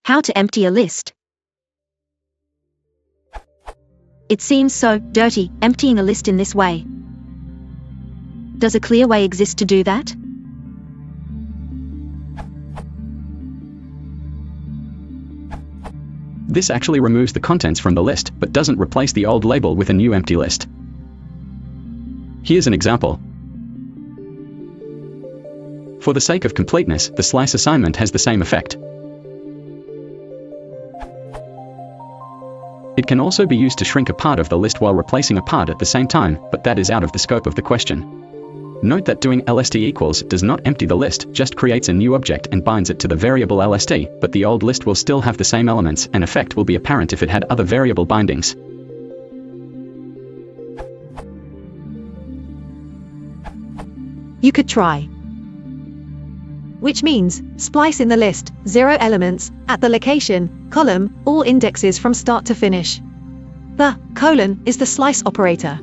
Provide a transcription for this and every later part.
How to empty a list. It seems so dirty, emptying a list in this way. Does a clear way exist to do that? This actually removes the contents from the list, but doesn't replace the old label with a new empty list. Here's an example. For the sake of completeness, the slice assignment has the same effect. It can also be used to shrink a part of the list while replacing a part at the same time, but that is out of the scope of the question. Note that doing lst equals does not empty the list, just creates a new object and binds it to the variable lst, but the old list will still have the same elements, and effect will be apparent if it had other variable bindings. You could try. Which means, splice in the list, 0 elements, at the location, column, all indexes from start to finish. The colon is the slice operator.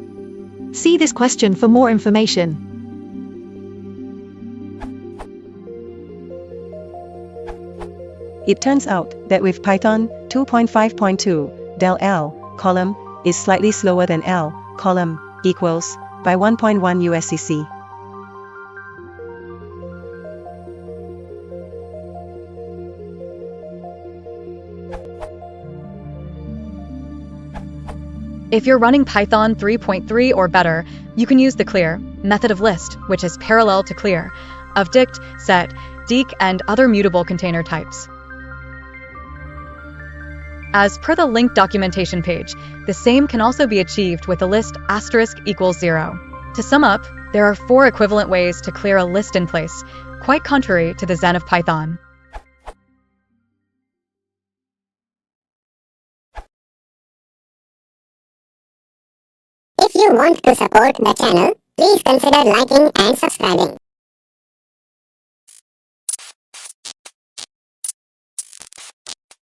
See this question for more information. It turns out that with Python 2.5.2, del L column is slightly slower than L column equals by 1.1 USCC. If you're running Python 3.3 or better, you can use the clear method of list, which is parallel to clear, of dict, set, deq, and other mutable container types. As per the linked documentation page, the same can also be achieved with the list *= 0. To sum up, there are 4 equivalent ways to clear a list in place, quite contrary to the Zen of Python. If you want to support the channel, please consider liking and subscribing.